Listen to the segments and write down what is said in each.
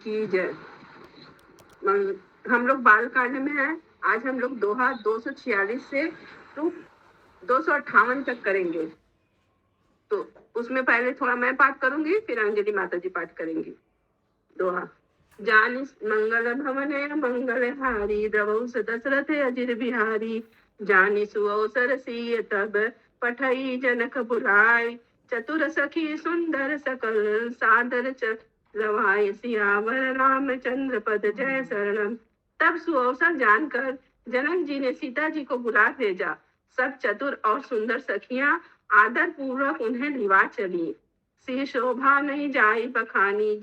की जय। हम लोग बाल कांड में हैं। आज हम लोग दोहा 246 से टू 258 तक करेंगे। तो उसमें पहले थोड़ा मैं पाठ करूंगी, फिर अंजलि माता जी पाठ करेंगी। दोहा। जानि मंगल भवने मंगल हारी, द्रवौ दशरथ अजिर बिहारी। जानि सुअवसर सिय तब, पठई जनक बुलाय। चतुर सखी सुंदर सकल, सादर लवाय। सियावर रामचंद्र पद जय शरणम। तब सुअवसर जानकर जनक जी ने सीता जी को बुला भेजा। सब चतुर और सुंदर सखियां आदर पूर्वक उन्हें लिवा चली। सी शोभा नहीं जाई बखानी,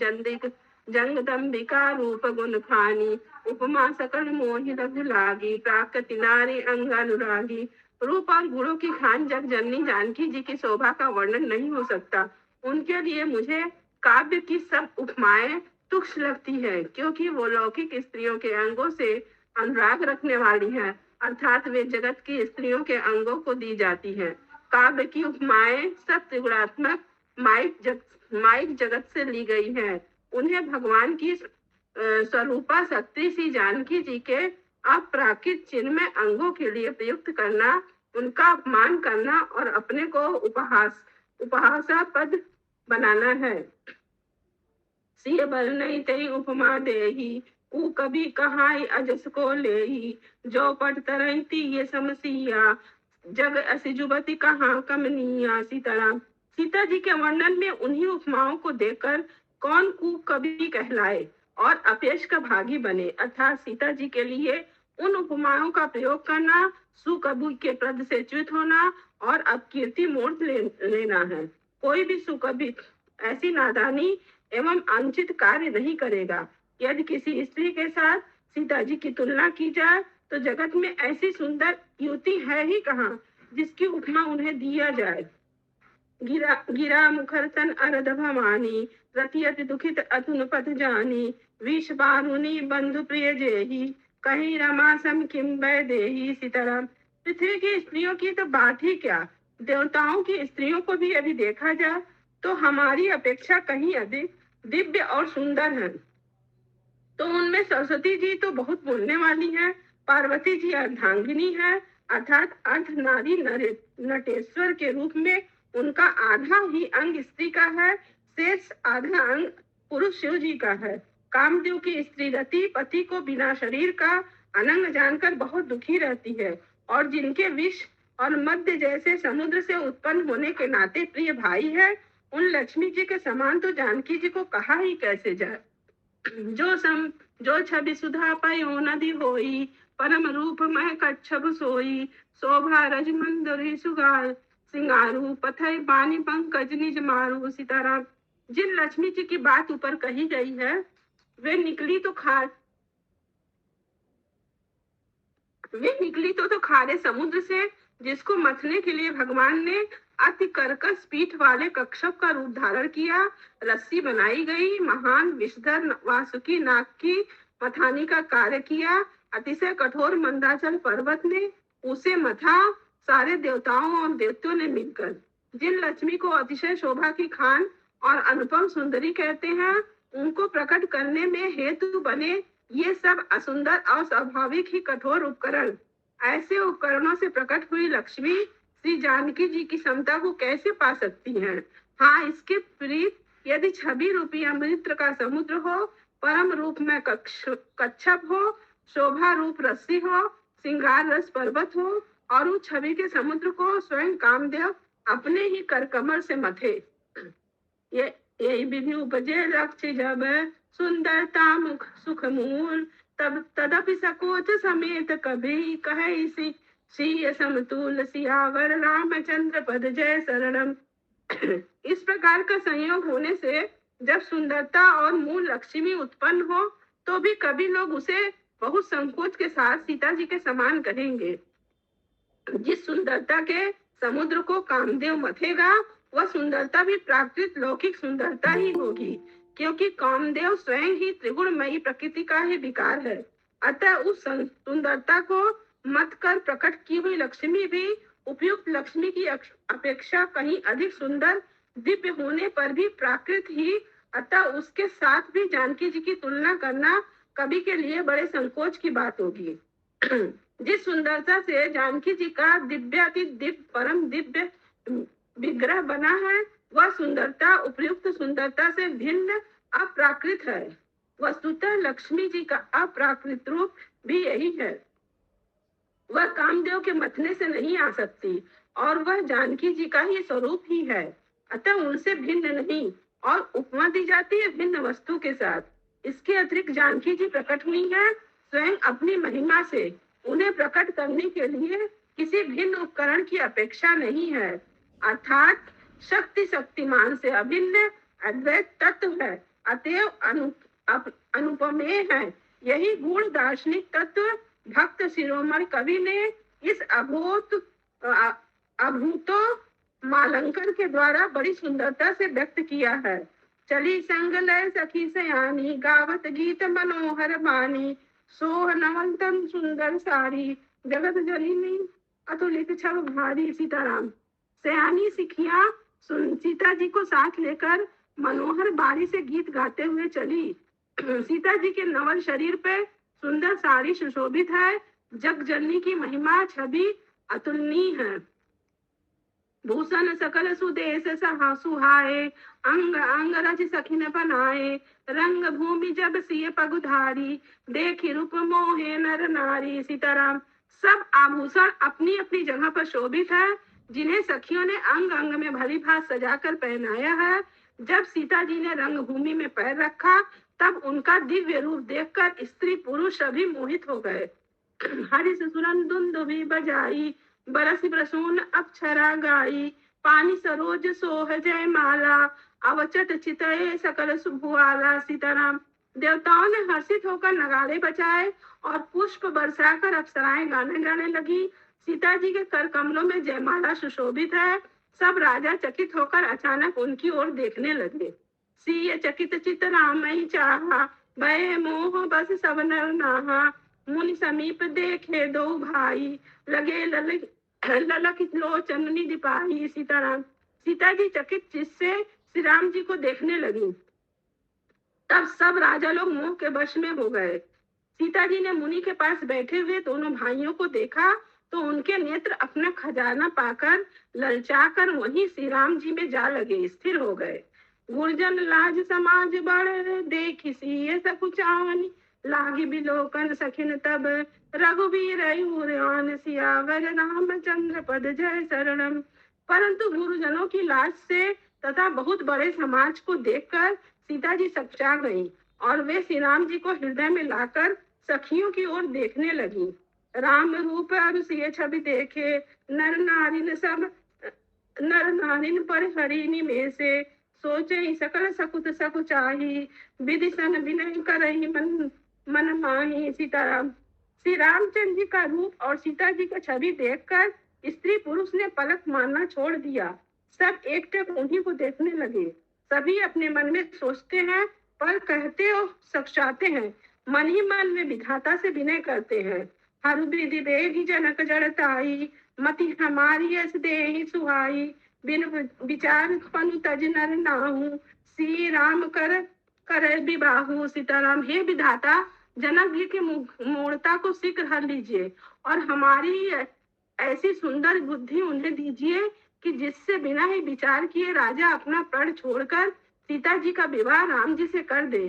जगदम्बिका रूप गुण खानी। उपमा सकल मोहि लघु लागी, प्राकृति नारी अंग अनुरागी। रूप और गुणों की खान जग जननी जानकी जी की शोभा का वर्णन नहीं हो सकता। उनके लिए मुझे काव्य की सब उपमाएं तुच्छ लगती है, क्योंकि वो लौकिक स्त्रियों के अंगों से अनुराग रखने वाली है, अर्थात वे जगत की स्त्रियों के अंगों को दी जाती है। काव्य की उपमाएं सब त्रिगुणात्मक माइक जगत से ली गई है। उन्हें भगवान की स्वरूपा शक्ति सी जानकी जी के अपराकृत चिन्मय अंगों के लिए प्रयुक्त करना, उनका अपमान करना और अपने को उपहासापद बनाना है। सिय बल नहीं तेई उपमा देही, ऊ कभी कहाई अजस को लेही। जो पट तरैती ये समसिया, जग असी जुबती कहाँ कमनिया। सीताराम। सीता जी के वर्णन में उन्हीं उपमाओं को देखकर कौन कूक कभी कहलाए और अपयश का भागी बने, अर्थात सीता जी के लिए उन उपमाओं का प्रयोग करना, सुकबी के पद से च्युत होना और अपकीर्ति मोड़ लेना है। कोई भी सुकबी ऐसी नादानी एवं अनुचित कार्य नहीं करेगा। यदि किसी स्त्री के साथ सीता जी की तुलना की जाए तो जगत में ऐसी सुंदर युवती है ही कहाँ जिसकी उपमा उन्हें दिया जाए। गिरा मुखर तन अरद भवानी, रतियत दुखित अतुन पथ जानी। विष बारुनी बंधु प्रिय जेही, कहीं रमा सम किम बै देही। सीताराम। पृथ्वी की स्त्रियों की तो बात ही क्या, देवताओं की स्त्रियों को भी यदि देखा जाए तो हमारी अपेक्षा कहीं अधिक दिव्य और सुंदर है। तो उनमें सरस्वती जी तो बहुत बोलने वाली है, पार्वती जी अर्धांगिनी है, अर्थात अर्ध नारी नटेश्वर के रूप में उनका आधा ही अंग स्त्री का है, शेष आधा अंग पुरुष शिव जी का है। कामदेव की स्त्री रति पति को बिना शरीर का अनंग जानकर बहुत दुखी रहती है, और जिनके विष और मध्य जैसे समुद्र से उत्पन्न होने के नाते प्रिय भाई है, उन लक्ष्मी जी के समान तो जानकी जी को कहा ही कैसे जाए। जो छवि सुधा पयो नदी होई, परम रूप मह कच्छप सोई। शोभा रज मंदरी सुगार सिंगारू, पथई बानी पंकज निज मारू। सीताराम। जिन लक्ष्मी जी की बात ऊपर कही गई है, वे निकली तो खारे समुद्र से, जिसको मथने के लिए भगवान ने अति कर्कश पीठ वाले कच्छप का रूप धारण किया। रस्सी बनाई गई, महान विषधर वासुकी नाग की मथानी का कार्य किया। अतिशय कठोर मंदाचल पर्वत ने उसे मथा, सारे देवताओं और देवताओं ने मिलकर। जिन लक्ष्मी को अतिशय शोभा की खान और अनुपम सुंदरी कहते हैं, उनको प्रकट करने में हेतु बने ये सब असुंदर अस्वाभाविक ही कठोर उपकरण, ऐसे उपकरणों से प्रकट हुई लक्ष्मी श्री जानकी जी की समता को कैसे पा सकती हैं। हाँ, इसके विपरीत यदि छवि रूपी अमृत का समुद्र हो, परम रूप में कच्छप हो, शोभा रूप रस्सी हो, श्रृंगार रस पर्वत हो, और उस छवि के समुद्र को स्वयं कामदेव अपने ही कर कमर से मथे। यही विधि उपजे लक्ष्य जब, सुंदरता मुख सुख मूल। तब तदपि सकोच समेत कभी, कहे श्री समतुल। सियावर रामचंद्र पद जय शरणम। इस प्रकार का संयोग होने से जब सुंदरता और मूल लक्ष्मी उत्पन्न हो, तो भी कभी लोग उसे बहुत संकोच के साथ सीता जी के समान कहेंगे। जिस सुंदरता के समुद्र को कामदेव मथेगा, वह सुंदरता भी प्राकृत लौकिक सुंदरता ही होगी, क्योंकि कामदेव स्वयं ही त्रिगुणमयी प्रकृति का ही विकार है। अतः उस सुंदरता को मत कर प्रकट की हुई लक्ष्मी भी उपयुक्त लक्ष्मी की अपेक्षा कहीं अधिक सुंदर, दिव्य होने पर भी प्राकृत ही अतः उसके साथ भी जानकी जी की तुलना करना कवि के लिए बड़े संकोच की बात होगी। जिस सुंदरता से जानकी जी का दिव्याति दिव्य परम दिव्य विग्रह बना है, वह सुंदरता उपयुक्त सुंदरता से भिन्न अप्राकृत है। वस्तुतः लक्ष्मी जी का अप्राकृत रूप भी यही है। वह कामदेव के मथने से नहीं आ सकती और वह जानकी जी का ही स्वरूप ही है, अतः उनसे भिन्न नहीं। और उपमा दी जाती है भिन्न वस्तु के साथ। इसके अतिरिक्त जानकी जी प्रकट हुई है स्वयं अपनी महिमा से। उन्हें प्रकट करने के लिए किसी भिन्न उपकरण की अपेक्षा नहीं है, अर्थात शक्ति शक्तिमान से अभिन्न अद्वैत तत्व है, अतएव अनुपमेय है। यही गुण दार्शनिक तत्व भक्त शिरोमणि कवि ने इस अभूतो मालंकर के द्वारा बड़ी सुंदरता से व्यक्त किया है। चली संग लय सखी सयानी, गावत गीत मनोहर बानी, सोह नवंतम सुंदर सारी, जगत जननी अतुलित छब भारी। सीताराम। सयानी सिखिया सीता जी को साथ लेकर मनोहर बारी से गीत गाते हुए चली। सीता जी के नवल शरीर पे सुंदर साड़ी सुशोभित है। जग जननी की महिमा छवि अतुलनीय है। भूषण सकल सुदेश सुहाए, अंग अंग रज सखिन बनाए, रंग भूमि जब सिय पगुधारी, देखी रूप मोहे नर नारी। सीताराम। सब आभूषण अपनी अपनी जगह पर शोभित है, जिन्हें सखियों ने अंग अंग में भली भांति सजाकर पहनाया है। जब सीता जी ने रंग भूमि में पैर रखा, तब उनका दिव्य रूप देखकर स्त्री पुरुष सभी मोहित हो गए। हरि सुरन दुंदुभि बजाई, बरस बरसून अप्सरा गाई, पानी सरोज सोह जय माला, अवचट चितये सकल सुभुआला। सीताराम। देवताओं ने हर्षित होकर नगाड़े बजाए और पुष्प बरसाकर अप्सराएं गाने गाने लगी। सीता जी के कर कमलों में जयमाला सुशोभित है। सब राजा चकित होकर अचानक उनकी ओर देखने लगे। सिय चकित चित रामई चाहा, भय मोह बस सब नर नाहा, मुनि समीप देखे दो भाई, लगे ललक लोचन निधि पाई। सीताराम। सीता जी चकित चित्त से श्री राम जी को देखने लगी। तब सब राजा लोग मोह के वश में हो गए। सीता जी ने मुनि के पास बैठे हुए दोनों भाइयों को देखा तो उनके नेत्र अपना खजाना पाकर ललचाकर वहीं श्री राम जी में जा लगे, स्थिर हो गए। गुरजन लाज समाज बड़, देखी सिय सकुचानी, लागी बिलोकन सखिन तब, रघुबीर सियावर रामचंद्र पद जय शरणम। परंतु गुरुजनों की लाज से तथा बहुत बड़े समाज को देखकर सीता जी सकुचा गईं और वे श्री राम जी को हृदय में लाकर सखियों की ओर देखने लगी। राम रूप अरुषिय छवि देखे, नर नारिन पर हरिणी में से, सोचे सकल सकुत सकुचाही, विधि सन विनय करहि मन माही। सीताराम। श्री रामचंद्र जी का रूप और सीता जी का छवि देखकर स्त्री पुरुष ने पलक मारना छोड़ दिया। सब एकटक उन्हीं को देखने लगे। सभी अपने मन में सोचते हैं पर कहते और सकुचाते हैं, मन ही मन में विधाता से विनय करते हैं। हर विधि बेगी जनक जड़ताई, मति हमारी यस देहि सुहाई, बिन विचार पनु तज नर नाहू, श्री राम कर विबाहु। सीताराम। हे विधाता, जनक जी की मूर्ता को शीघ्र हर लीजिए और हमारी ऐसी सुंदर बुद्धि उन्हें दीजिए कि जिससे बिना ही विचार किए राजा अपना प्रण छोड़कर सीता जी का विवाह राम जी से कर दे।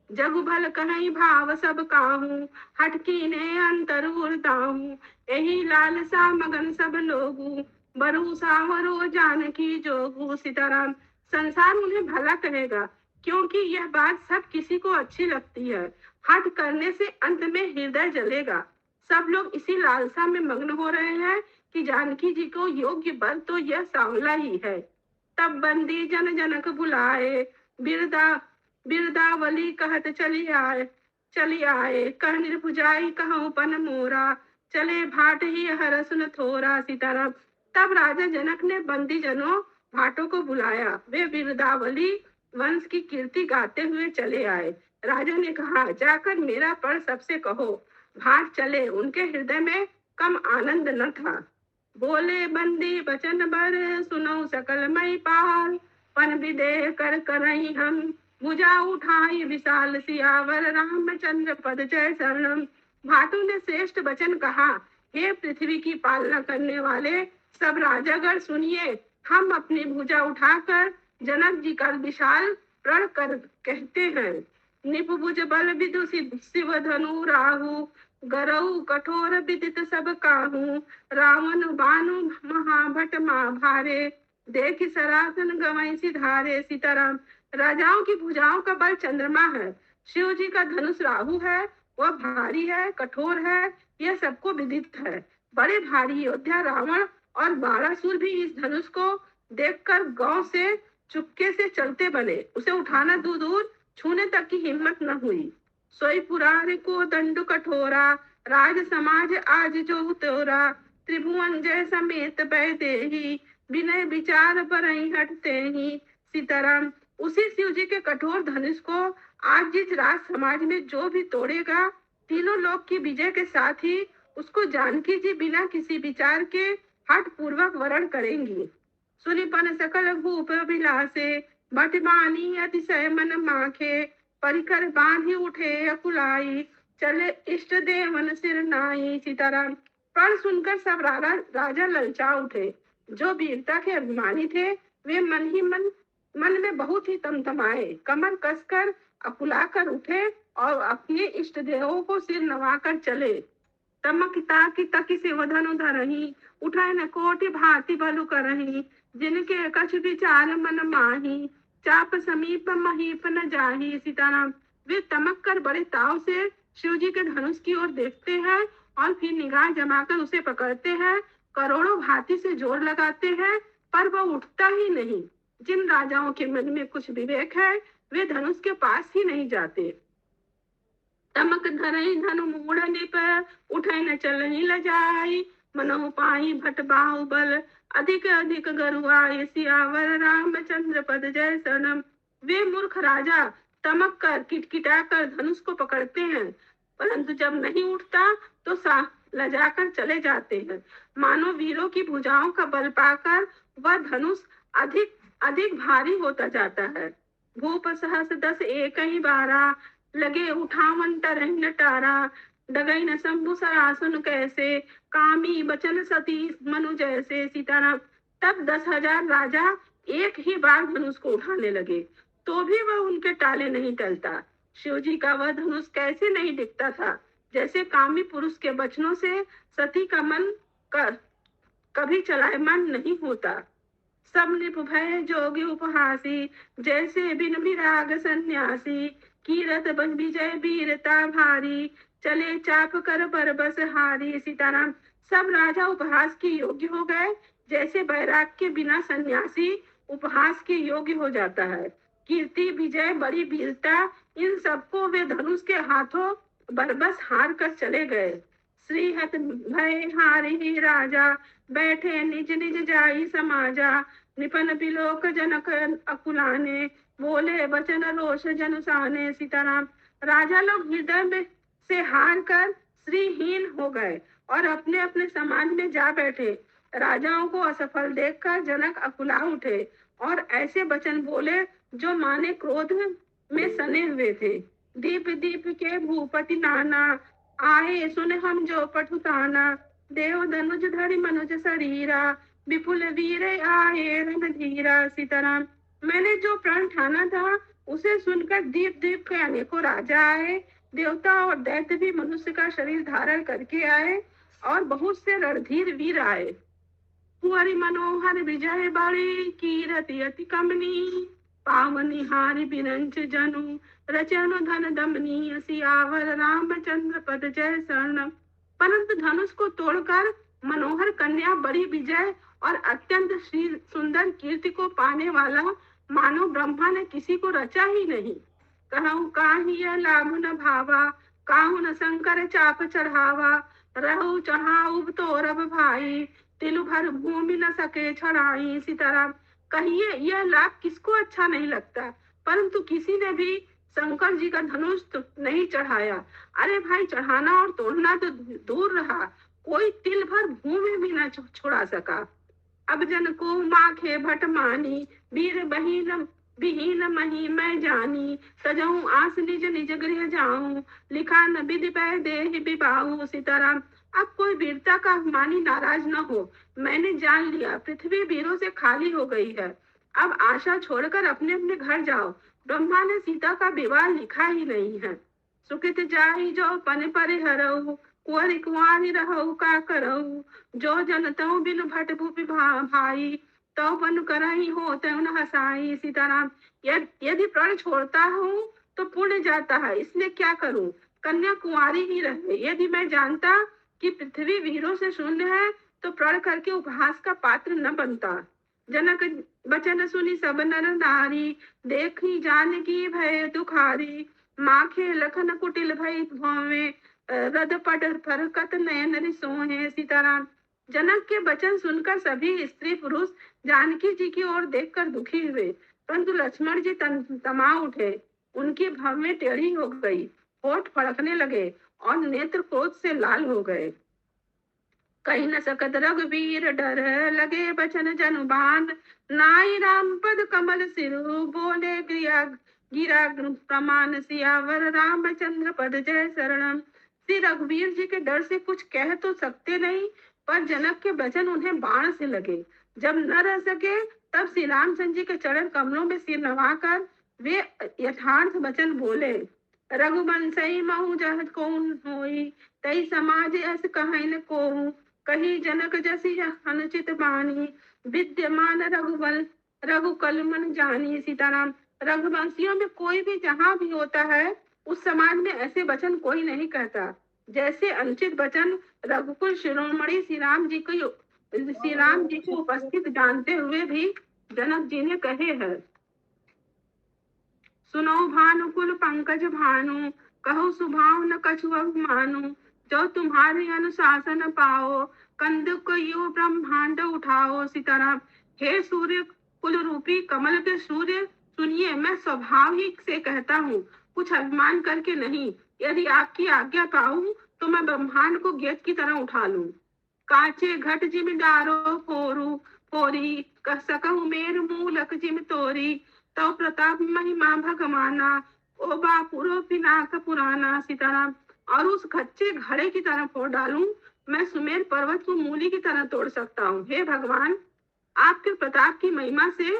जग भल कहीं भाव सब काहू, हटकी ने अंतर उड़ताहू, यही लालसा मगन सब लोगू, बरु सावरो जानकी जोगू। सीताराम। संसार उन्हें भला कहेगा क्योंकि यह बात सब किसी को अच्छी लगती है। हट करने से अंत में हृदय जलेगा। सब लोग इसी लालसा में मग्न हो रहे हैं कि जानकी जी को योग्य बर तो यह सांवला ही है। तब बंदी जन जनक बुलाए, बिरदावली कहत चली आए, कह निर्भुजाई कहूँ पन मोरा, चले भाट ही हरस न थोरा। सीताराम। तब राजा जनक ने बंदी जनों भाटों को बुलाया। वे बिरदावली वंश की कीर्ति गाते हुए चले आए। राजा ने कहा, जाकर मेरा पर सबसे कहो, भाट चले। उनके हृदय में कम आनंद न था। बोले बंदी बचन बर, सुनो सकल मई पाल, पन विदेह कर करई हम, भुजा उठाई विशाल सियावर रामचंद्र पद जय शरणम। भाटू ने श्रेष्ठ वचन कहा, हे पृथ्वी की पालना करने वाले सब राजागण सुनिए, हम अपनी भुजा उठाकर जनक जी का विशाल प्रण कर कहते हैं। निपुभुज बल विदु शिव धनु राहु, गरऊ कठोर विदित सब काहू। रावण बानु महाभट माँ भारे, देख सरासन गवई सिधारे। सीताराम। राजाओं की भुजाओं का बल चंद्रमा है, शिव जी का धनुष राहु है, वह भारी है, कठोर है, यह सबको विदित है। बड़े भारी योद्धा रावण और बाणासुर भी इस धनुष को देखकर गांव से चुपके से चलते बने, उसे उठाना दूर दूर छूने तक की हिम्मत न हुई। सोई पुराण को दंड कठोरा, राज समाज आज जो उतोरा। त्रिभुवन जय समेत बैदेही, विनय विचार बरई हटते ही। सीताराम। उसी शिव जी के कठोर धनुष को आज जिस राज समाज में जो भी तोड़ेगा, तीनों लोक की विजय के साथ ही उसको जानकी जी बिना किसी विचार के हठ पूर्वक वरण करेंगी। सुनिपन सकल भूप विलासे, भटमानी अतिशय मन माखे। परिकर बांधी उठे अकुलाई, चले इष्ट देवन सिर नाई। सीताराम। पर सुनकर सब राजा ललचा उठे। जो वीरता के अभिमानी थे वे मन में बहुत ही तमतमाए, कमर कसकर अकुलाकर उठे और अपने इष्ट देवों को सिर नवाकर चले। तमकिता की तकी से वधनु धरही, उठाए न कोटि भांति बलु करही। जिनके कछ विचार मन माही, चाप समीप महीप न जाही। सीताराम। वे तमक कर बड़े ताव से शिव जी के धनुष की ओर देखते हैं और फिर निगाह जमाकर उसे पकड़ते हैं। करोड़ों भांति से जोर लगाते हैं पर वह उठता ही नहीं। जिन राजाओं के मन में कुछ विवेक है वे धनुष के पास ही नहीं जाते। तमक धरई धनु मूढ़ निप, उठै न चलहि लजाई। मनहु पाई भट बाहुबल, अधिक अधिक गरुआई। सियावर रामचंद्र पद जय शरणम। वे मूर्ख राजा तमक कर किटकिटा कर धनुष को पकड़ते हैं, परंतु जब नहीं उठता तो लजाकर चले जाते हैं। मानो वीरों की भुजाओं का बल पाकर वह धनुष अधिक अधिक भारी होता जाता है। भूप सहस 10 एक ही बारा, लगे उठावन तरह नटारा। डगई न शंभु सरासन कैसे, कामी बचन सती मनु जैसे। सीताराम। तब 10,000 राजा एक ही बार धनुष को उठाने लगे, तो भी वह उनके टाले नहीं टलता। शिव जी का वह धनुष कैसे नहीं दिखता था, जैसे कामी पुरुष के वचनों से सती का मन कभी चलायमान नहीं होता। सब निभय जोगी उपहासी, जैसे बिन विराग सन्यासी। कीरत बन विजय वीरता भारी, चले चाप कर बरबस हारी। सीताराम। सब राजा उपहास के योग्य हो गए, जैसे बैराग के बिना सन्यासी उपहास के योग्य हो जाता है। कीर्ति विजय बड़ी वीरता, इन सबको वे धनुष के हाथों बरबस हार कर चले गए। श्रीहत भय हारि ही राजा, बैठे निज निज जाई समाजा। निपन बिलोक जनक अकुलाने, बोले वचन रोष जनुसाने। सीताराम। राजा लोग हृदय में से हार कर श्रीहीन हो गए और अपने अपने समाज में जा बैठे। राजाओं को असफल देखकर जनक अकुला उठे और ऐसे वचन बोले जो माने क्रोध में सने हुए थे। दीप दीप के भूपति नाना, आए सुन हम जो पठुताना। देव धनुज धरि मनुज शरीरा, विपुल वीर आए रणधीरा। सीताराम। मैंने जो प्रण ठाना था उसे सुनकर दीप दीप के अनेकों राजा आए, देवता और दैत्य भी मनुष्य का शरीर धारण करके आए और बहुत से रणधीर वीर आए। कुंवरी मनोहर विजय बड़ी, कीरति अति कमनी। पावनी हारि बिरंच जनु, रचनु धन दमनी। सियावर रामचंद्र पद जय शरणम। परंतु धनुष को तोड़कर मनोहर कन्या बड़ी विजय और अत्यंत सुंदर कीर्ति को पाने वाला मानो ब्रह्मा ने किसी को रचा ही नहीं। कहूँ काहिय लाभ न भावा, काहू न शंकर चाप चढ़ावा। रहु चढ़ाऊ तोरब भाई, तिलु भर भूमि न सके छड़ाई। सीताराम। कहिए यह लाभ किसको अच्छा नहीं लगता, परंतु किसी ने भी शंकर जी का धनुष तो नहीं चढ़ाया। अरे भाई, चढ़ाना और तोड़ना तो दूर रहा, कोई तिल भर भूमि भी न छुड़ा सका। अब जन को माखे भट मानी, वीर बहिन विहीन मही मैं जानी, सजहूँ आस निज निज गृह जाऊं, लिखा न विधि पै देहि विबाहु। सीताराम। अब कोई वीरता का अभिमानी नाराज न हो। मैंने जान लिया पृथ्वी वीरों से खाली हो गई है। अब आशा छोड़कर अपने अपने घर जाओ। ब्रह्मा ने सीता का विवाह लिखा ही नहीं है। सुखित जाहि जो पन परिहरऊ, कुंवरि कुंवारी रहऊ का करऊ, जो जन तहु बिनु भट भूपि भाई, तो पन करही हो तहु न हसाई। सीताराम। यदि प्राण छोड़ता हूँ तो पुण्य जाता है, इसलिए क्या करूं? कन्या कुंवारी ही रहे। यदि मैं जानता कि पृथ्वी वीरों से शून्य है तो प्रण करके उपहास का पात्र न बनता। जनक बचन सुनी सब नर नारी, देखी जानकी भय दुखारी, माखे लखन कुटिल भई भौवे, रद पट फरकत नयन रिसोहे। सीताराम। जनक के वचन सुनकर सभी स्त्री पुरुष जानकी जी की ओर देखकर दुखी हुए, परंतु लक्ष्मण जी तमा उठे। उनकी भवें टेढ़ी हो गई, होठ फड़कने लगे और नेत्र क्रोध से लाल हो गए। कही न सकत रघुवीर डर, लगे बचन जनुबान, नाई राम पद कमल सिरु, बोले गिरा गिरा प्रमाण, सियावर रामचंद्र पद जय शरणम। श्री रघुवीर जी के डर से कुछ कह तो सकते नहीं, पर जनक के वचन उन्हें बाण से लगे। जब न रह सके तब श्री रामचंद्र जी के चरण कमलों में सिर नवाकर वे यथार्थ वचन बोले। रघुवंशई महु जहत कौन होई, तई समाज ऐस कहीं न कोहू, कही जनक जसी अनुचित बानी, विद्यमान रघुबल रघुकल मन जानी। सीताराम। रघुवंशियों में कोई भी जहां भी होता है, उस समाज में ऐसे वचन कोई नहीं कहता जैसे अनुचित वचन रघुकुल शिरोमणि श्री राम जी को उपस्थित जानते हुए भी जनक जी ने कहे हैं। सुनो भानुकुल पंकज भानु, कहो सुभाव न कछु अभिमानु, जो तुम्हारे अनुशासन पाओ, कंदुक यो ब्रह्मांड उठाओ। सीताराम। हे सूर्य कुल रूपी कमल के सूर्य, सुनिए मैं स्वभाव ही से कहता हूँ, कुछ अभिमान करके नहीं। यदि आपकी आज्ञा पाऊं तो मैं ब्रह्मांड को गेट की तरह उठा लूं। काचे घट जिम डारो फोरू फोरी, कह सकहु मेर मूलक जिम तोरी, तो प्रताप महिमा भगवाना, ओ बापुरो पिनाक पुराना। सीताराम। और उस कच्चे घड़े की तरह फोड़ डालूं, मैं सुमेर पर्वत को मूली की तरह तोड़ सकता हूँ। हे भगवान, आपके प्रताप की महिमा से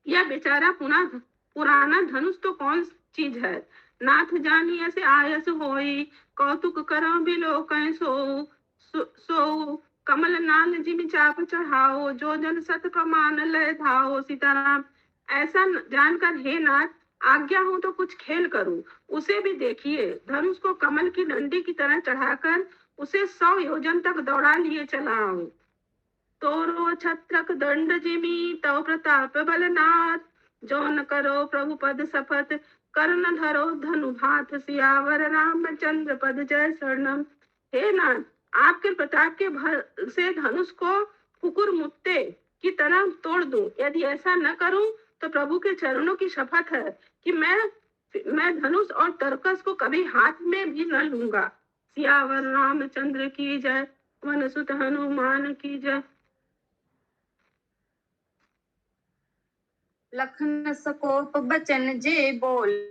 यह बेचारा पुराना धनुष तो कौन चीज है। नाथ जानी ऐसे आयस होई, कौतुक करो बिलोकं सो कमल नाल जिमि चाप चढ़ाओ, जो जन सत कमान लय धाओ। सीताराम। ऐसा जानकर हे नाथ, आज्ञा हो तो कुछ खेल करूं। उसे भी देखिए, धनुष को कमल की डंडी की तरह चढ़ाकर उसे 100 योजन तक दौड़ा लिए चला आऊं। तोरो छत्रक दंड जिमी, तव प्रताप बलनाथ, जो न करो प्रभु पद सफत, कर्ण धरो धनु भात, सियावर रामचंद्र पद जय शरणम। हे नाथ, आपके प्रताप के भर से धनुष को कुकुर मुत्ते की तरह तोड़ दूं। यदि ऐसा न करूं तो प्रभु के चरणों की शपथ है कि मैं धनुष और तरकस को कभी हाथ में भी न लूंगा। सियावर रामचंद्र की जय, वन सुत हनुमान की जय। लखन सकोप बचन जे बोले,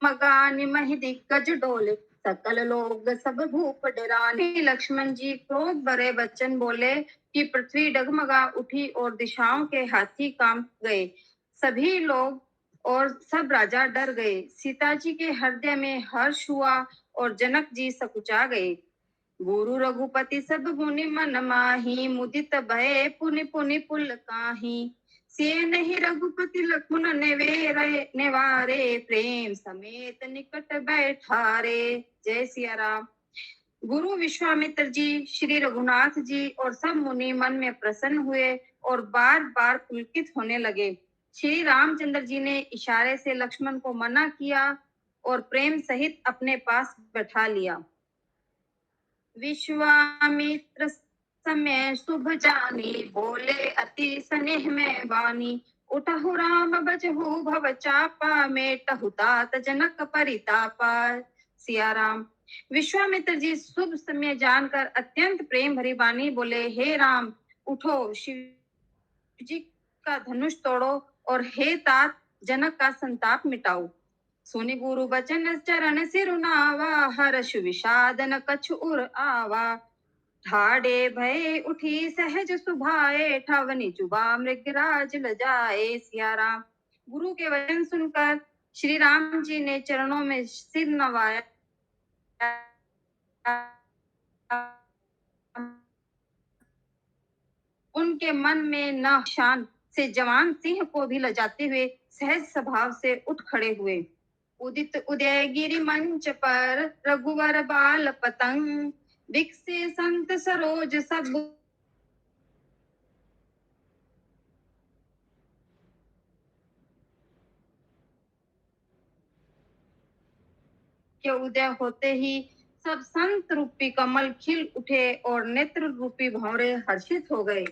मगान महि दिग्गज डोले, सकल लोग सब भूप डराने। लक्ष्मण जी क्रोध भरे वचन बोले कि पृथ्वी डगमगा उठी और दिशाओं के हाथी कांप गए। सभी लोग और सब राजा डर गए। सीता जी के हृदय में हर्ष हुआ और जनक जी सकुचा गए। गुरु रघुपति सब मुनि मन माही, मुदित भय पुनि पुनि पुल काही, से नहीं रघुपति लक्ष्मण नेवारे, प्रेम समेत निकट बैठारे। जय सिया राम। गुरु विश्वामित्र जी, श्री रघुनाथ जी और सब मुनि मन में प्रसन्न हुए और बार बार पुलकित होने लगे। श्री रामचंद्र जी ने इशारे से लक्ष्मण को मना किया और प्रेम सहित अपने पास बैठा लिया। विश्वामित्र समय शुभ जानी, बोले अति स्नेह में वानी, उठहु राम बजहु भव चापा, मेटहु तात जनक परितापा। सिया राम। विश्वामित्र जी शुभ समय जानकर अत्यंत प्रेम भरी वाणी बोले, हे राम, उठो, शिव जी का धनुष तोड़ो और हे तात, जनक का संताप मिटाओ। सुनि गुरु बचन चरण सिरुनावा, हर्ष विषाद न कछु उर आवा। ठाड़े भय उठी सहज सुभाए, ठवनि चुबा मृगराज लजाए। सिया राम। गुरु के वचन सुनकर श्री राम जी ने चरणों में सिर नवाया। उनके मन में न शान से जवान सिंह को भी लजाते हुए सहज स्वभाव से उठ खड़े हुए। उदित उदय गिरि मंच पर, रघुवर बाल पतंग, बिकसे संत सरोज सब के उदय होते ही सब संत रूपी कमल खिल उठे और नेत्र रूपी भंवरे हर्षित हो गए।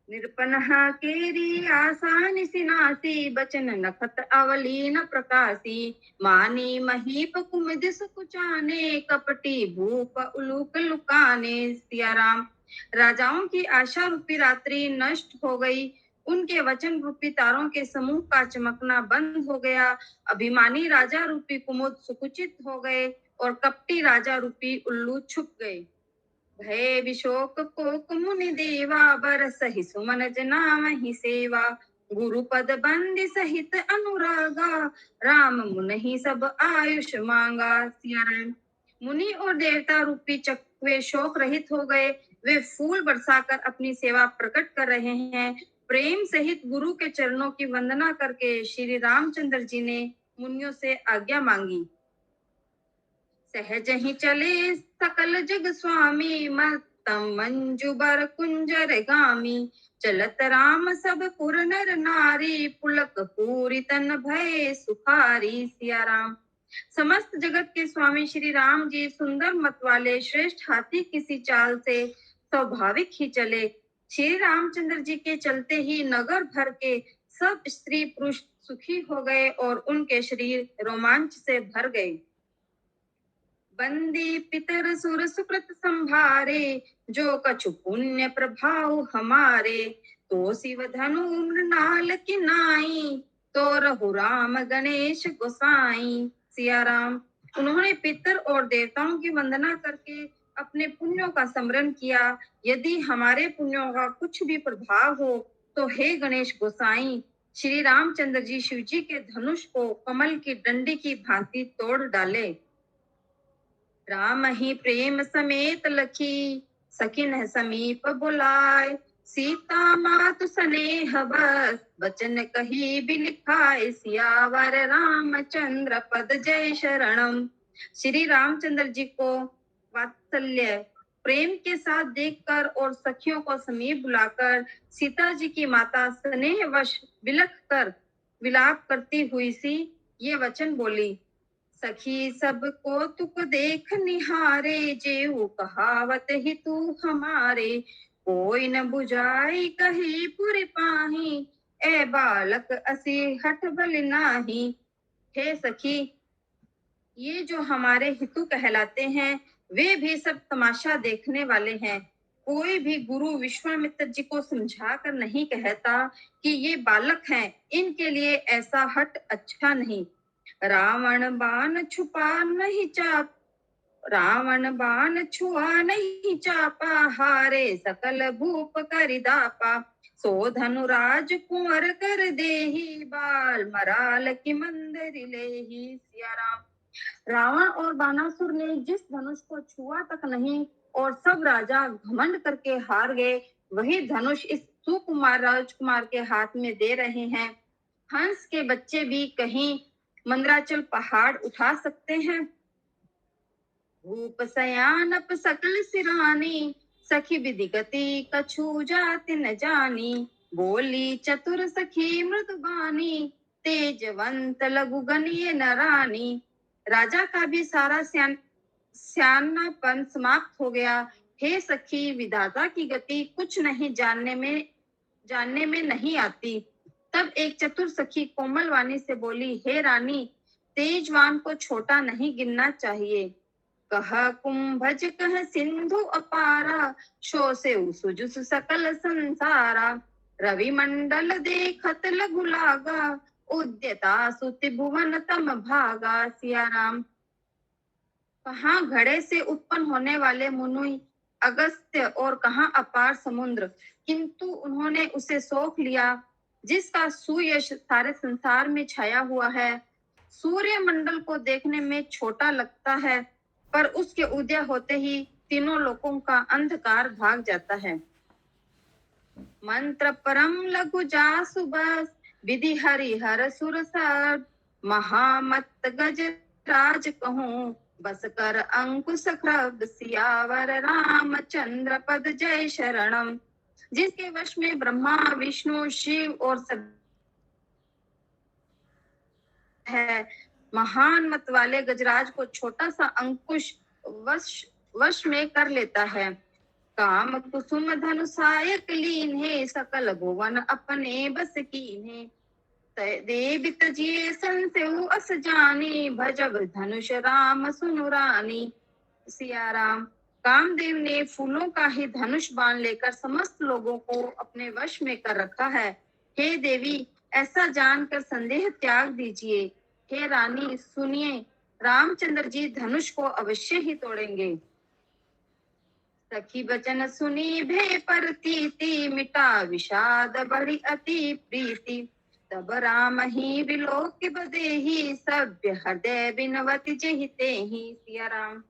निरपनहा केरी आसान सिनासी, बचन नखत अवलीन प्रकाशी। मानी महीप कुमुद सुकुचाने, कपटी भूप उलूक लुकाने। सिया राम। राजाओं की आशा रूपी रात्रि नष्ट हो गई। उनके वचन रूपी तारों के समूह का चमकना बंद हो गया। अभिमानी राजा रूपी कुमुद सुकुचित हो गए और कपटी राजा रूपी उल्लू छुप गए। भय विशोक कोक मुनि देवा, बरसहि सुमन जनामहि सेवा। गुरु पद बंदी सहित अनुरागा, राम मुनि सब आयुष मांगा। सिया राम। मुनि और देवता रूपी चकवे शोक रहित हो गए। वे फूल बरसाकर अपनी सेवा प्रकट कर रहे हैं। प्रेम सहित गुरु के चरणों की वंदना करके श्री रामचंद्र जी ने मुनियों से आज्ञा मांगी। सहज ही चले सकल जग स्वामी, मत्तम मंजू बर कुंजर गामी। चलत राम सब पुर नर नारी, पुलक पूरी तन भय सुखारी। सिया राम। समस्त जगत के स्वामी श्री राम जी सुंदर मत वाले श्रेष्ठ हाथी किसी चाल से स्वाभाविक ही चले। श्री रामचंद्र जी के चलते ही नगर भर के सब स्त्री पुरुष सुखी हो गए और उनके शरीर रोमांच से भर गए। बंदी पितर सुर सुकृत संभारे, जो कछु पुण्य प्रभाव हमारे। तो शिव धनु मृणाल की नाई, तो रहु राम गणेश गोसाई। सिया राम। उन्होंने पितर और देवताओं की वंदना करके अपने पुण्यों का स्मरण किया। यदि हमारे पुण्यों का कुछ भी प्रभाव हो तो हे गणेश गोसाई, श्री रामचंद्र जी शिव जी के धनुष को कमल की डंडी की भांति तोड़ डाले। राम ही प्रेम समेत लखी, सखिन समीप बुलाए। सीता मातु स्नेह बस, बचन कही बिलिखाए। सियावर रामचंद्र पद जय शरणम। श्री रामचंद्र जी को वात्सल्य प्रेम के साथ देखकर और सखियों को समीप बुलाकर सीता जी की माता स्नेहवश बिलख कर विलाप करती हुई सी ये वचन बोली। सखी सब को तुक देख निहारे, जेऊ कहावत ही तू हमारे। कोई न बुझाई कही पुर पाही, ए बालक असी हठ बल नाही। हे सखी, ये जो हमारे हितु कहलाते हैं वे भी सब तमाशा देखने वाले हैं। कोई भी गुरु विश्वामित्र जी को समझा कर नहीं कहता कि ये बालक हैं, इनके लिए ऐसा हट अच्छा नहीं। रावण बाण छुपा नहीं चाप, रावण बाण छुआ नहीं चापा, हारे सकल भूप करिदापा। सो धनुराज कुंवर कर देही, बाल मराल की मंदिर लेही। सिया राम। रावण और बानासुर ने जिस धनुष को छुआ तक नहीं और सब राजा घमंड करके हार गए, वही धनुष इस सुकुमार राजकुमार के हाथ में दे रहे हैं। हंस के बच्चे भी कहीं मंदराचल पहाड़ उठा सकते हैं। भूप सयानप सकल सिरानी, सखी विधि गति कछु जाति न जानी। बोली चतुर सखी मृदुबानी, तेजवंत लघु गणिय नरानी। राजा का भी सारा सियानापन समाप्त हो गया। हे सखी, विधाता की गति कुछ नहीं जानने में नहीं आती। तब एक चतुर सखी कोमल वाणी से बोली, हे रानी, तेजवान को छोटा नहीं गिनना चाहिए। कह कुंभज कह सिंधु अपारा, शो से सुजुस सकल संसारा। रवि मंडल देखत लघु लागा, उद्यता सुति भुवन तम भागा। सिया राम। कहाँ घड़े से उत्पन्न होने वाले मुनि अगस्त्य और कहाँ अपार समुद्र, किंतु उन्होंने उसे सोख लिया जिसका सुयश सारे संसार में छाया हुआ है। सूर्य मंडल को देखने में छोटा लगता है, पर उसके उदय होते ही तीनों लोकों का अंधकार भाग जाता है। मंत्र परम लघु जासु बस, विधि हरि हर सुर सर। महामत गज राज कहूँ, बस कर अंकुश खरब। सियावर रामचंद्र पद जय शरणम। जिसके वश में ब्रह्मा विष्णु शिव और सब है, महान मत वाले गजराज को छोटा सा अंकुश वश में कर लेता है। काम कुसुम धनुषायक लीन है, सकल भुवन अपने बस कीन है। देव तजिए संसेउ अस जानी, भजब धनुष राम सुनु रानी। सिया राम। कामदेव ने फूलों का ही धनुष बाण लेकर समस्त लोगों को अपने वश में कर रखा है। हे देवी, ऐसा जानकर संदेह त्याग दीजिए। हे रानी सुनिए, रामचंद्र जी धनुष को अवश्य ही तोड़ेंगे। सखी बचन सुनी भय परतीति, मिटा विषाद बड़ी अति प्रीति। तब राम ही विलोक बदेहि, सभ्य हृदय बिनवति जहिते ही। सिया राम।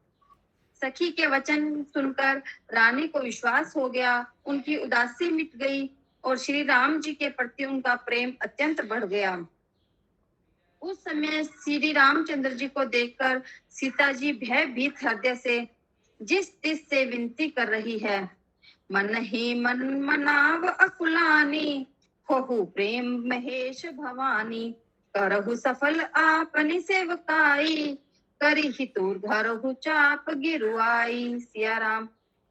सखी के वचन सुनकर रानी को विश्वास हो गया, उनकी उदासी मिट गई और श्री राम जी के प्रति उनका प्रेम अत्यंत बढ़ गया। उस समय श्री रामचंद्र जी को देखकर सीता जी भयभीत हृदय से जिस तिस से विनती कर रही है, मन ही मन मनाव अकुलानी, होहु प्रेम महेश भवानी। करहु सफल आपनी सेवकाई, करी ही तूर धरहु चाप गिरुआई। सिया राम।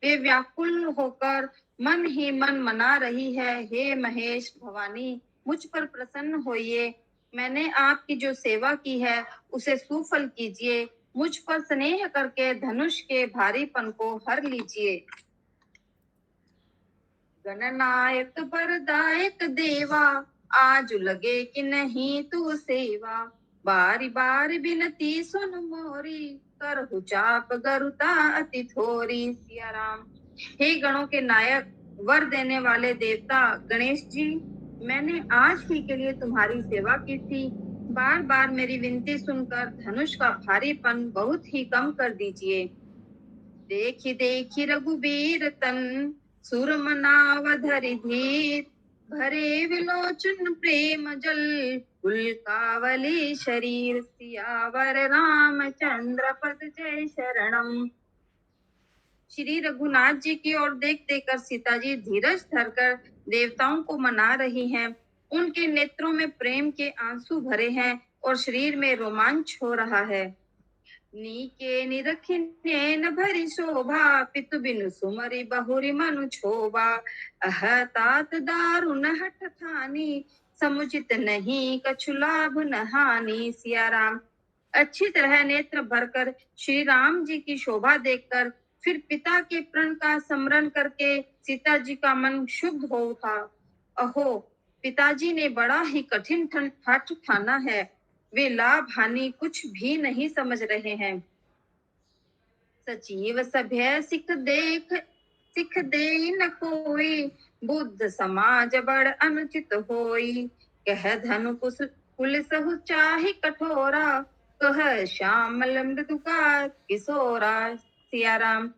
वे व्याकुल होकर मन ही मन मना रही है, हे महेश भवानी, मुझ पर प्रसन्न होइए। मैंने आपकी जो सेवा की है उसे सुफल कीजिए। मुझ पर स्नेह करके धनुष के भारीपन को हर लीजिए। गणनायक वरदायक देवा, आज लगे कि नहीं तू सेवा। बारी बारी बिनती सुन मोरी, करहु चाप गरुता अति थोरी। सिया राम। हे गणों के नायक, वर देने वाले देवता गणेश जी, मैंने आज ही के लिए तुम्हारी सेवा की थी। बार बार मेरी विनती सुनकर धनुष का भारीपन बहुत ही कम कर दीजिए। देखी देखी रघुबीर तन, सुर मनावधरि धीर। भरे विलोचन प्रेम जल, उल्कावली शरीर। सियावर रामचंद्र पद जय शरणम। श्री रघुनाथ जी की ओर देख देकर सीता जी धीरज धरकर देवताओं को मना रही हैं। उनके नेत्रों में प्रेम के आंसू भरे हैं और शरीर में रोमांच हो रहा है। नीके निरखि नैन भरी शोभा, पितु बिनु सुमरि बहुरी मनु छोबा। अह तात दारुण हठ ठानी, समुचित नहीं कछु लाभ न हानि। सिया राम। अच्छी तरह नेत्र भरकर श्री राम जी की शोभा देखकर फिर पिता के प्रण का स्मरण करके सीता जी का मन शुद्ध हो उठा। अहो, पिताजी ने बड़ा ही कठिन हठ ठाना है, वे लाभ हानि कुछ भी नहीं समझ रहे हैं। सचिव सभ्य सिख दे न कोई, बुद्ध समाज बड़ अनुचित होई। कह धनु कुल सहु चाहि कठोरा, कह श्यामल मृदु का किशोरा। सिया राम।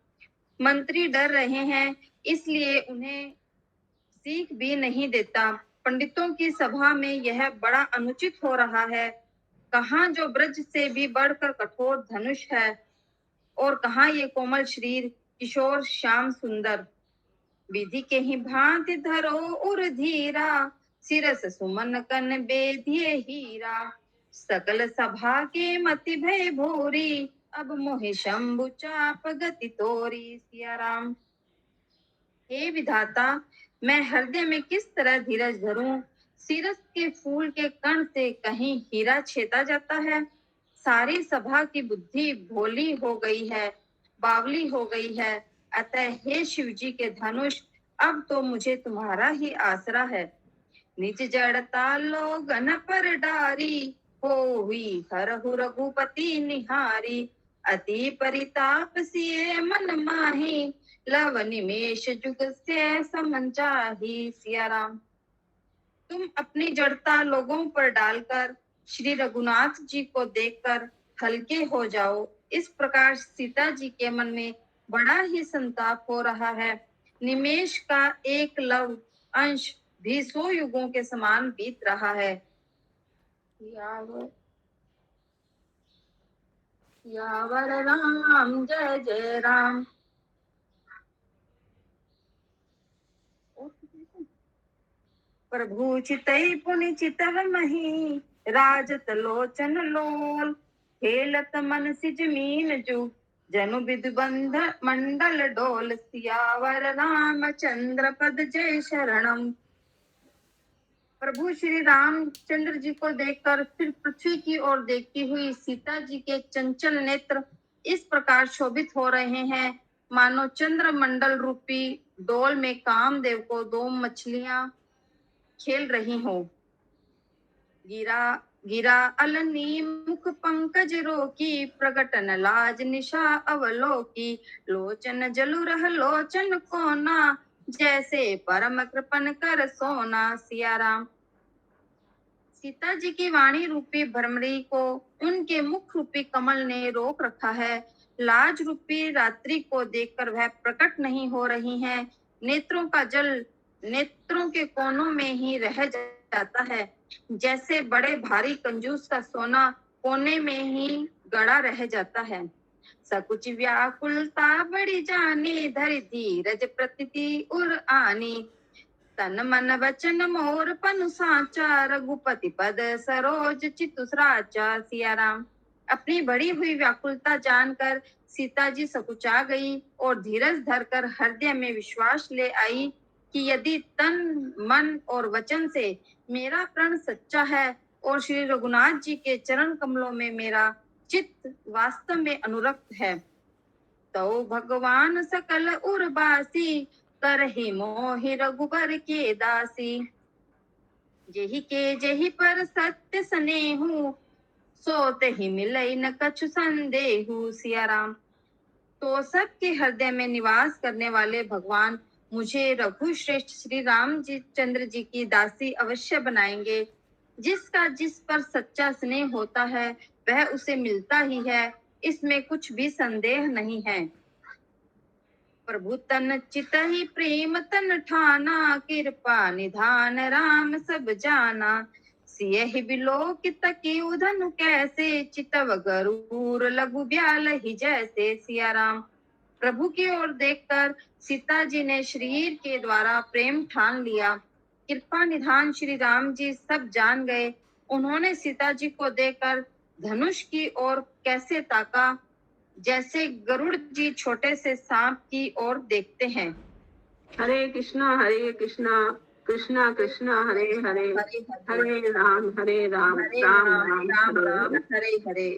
मंत्री डर रहे हैं, इसलिए उन्हें सीख भी नहीं देता। पंडितों की सभा में यह बड़ा अनुचित हो रहा है। कहाँ जो ब्रज से भी बढ़कर कठोर धनुष है, और कहाँ ये कोमल शरीर किशोर श्याम सुंदर। विधि के ही भांति धरो उर धीरा, सिरस सुमन कन बेधिए हीरा। सकल सभा के मति भय भोरी, अब मोहि शंभु चाप गति तोरी। सिया राम। हे विधाता, मैं हृदय में किस तरह धीरज धरूं? सिरस के फूल के कण से कहीं हीरा छेदा जाता है सारी सभा की बुद्धि भोली हो गई है, बावली हो गई है। अतः हे शिव जी के धनुष, अब तो मुझे तुम्हारा ही आसरा है। निज जड़ता लोगन पर डारी, होई हरहु रघुपति निहारी। अति परिताप सिए मन माही, लव निमेष जुग से समन चाही। सिया राम। तुम अपनी जड़ता लोगों पर डालकर श्री रघुनाथ जी को देखकर हल्के हो जाओ। इस प्रकार सीता जी के मन में बड़ा ही संताप हो रहा है। निमेष का एक लव अंश भी 100 युगों के समान बीत रहा है। यावर यावर राम जय जय राम। प्रभु चितई पुनि चितव मही, राजत लोचन लोल। खेलत मन सिज मीन जु, जनु बिदु बंध मंडल डोल। सियावर रामचंद्र पद जय शरणम। प्रभु श्री रामचंद्र जी को देखकर फिर पृथ्वी की ओर देखती हुई सीता जी के चंचल नेत्र इस प्रकार शोभित हो रहे हैं, मानो चंद्र मंडल रूपी डोल में कामदेव को 2 मछलियां खेल रही हो। गिरा गिरा अलनी मुख पंकज रोकी, प्रगटन लाज निशा अवलोकी। लोचन जलु रह लोचन कोना, जैसे परम कृपन कर सोना। सिया राम। सीता जी की वाणी रूपी भ्रमरी को उनके मुख रूपी कमल ने रोक रखा है। लाज रूपी रात्रि को देखकर वह प्रकट नहीं हो रही हैं। नेत्रों का जल नेत्रों के कोनों में ही रह जाता है, जैसे बड़े भारी कंजूस का सोना कोने में ही गड़ा रह जाता है। सकुच व्याकुलता बड़ी जानी, धरि धीरज प्रतिति उर आनी। तन मन वचन मोर पनु साचा, रघुपति पद सरोज चितु साचा। सिया राम। अपनी बढ़ी हुई व्याकुलता जानकर सीता जी सकुचा गई और धीरज धरकर हृदय में विश्वास ले आई कि यदि तन मन और वचन से मेरा प्रण सच्चा है और श्री रघुनाथ जी के चरण कमलों में मेरा चित्त वास्तव में अनुरक्त है, तो भगवान सकल उर्वासी, करहि मोहि रघुबर के दासी। जेहि पर सत्य स्नेहु, सोत ही मिलई न कछु संदेहु। सिया राम। तो सबके हृदय में निवास करने वाले भगवान मुझे रघु श्रेष्ठ श्री राम जी चंद्र जी की दासी अवश्य बनाएंगे। जिसका जिस पर सच्चा स्नेह होता है वह उसे मिलता ही है, इसमें कुछ भी संदेह नहीं है। प्रभु तन चित ही प्रेम तन ठाना, कृपा निधान राम सब जाना। सियहि बिलोकित की उधनु कैसे, चितव गरूर लघु ब्याल ही जैसे। सिया राम। प्रभु की ओर देखकर सीता जी ने शरीर के द्वारा प्रेम ठान लिया। कृपा निधान श्री राम जी सब जान गए। उन्होंने सीता जी को देखकर धनुष की ओर कैसे ताका, जैसे गरुड़ जी छोटे से सांप की ओर देखते हैं। हरे कृष्णा कृष्णा कृष्णा हरे हरे, हरे राम राम हरे राम राम हरे हरे। हरे हरे।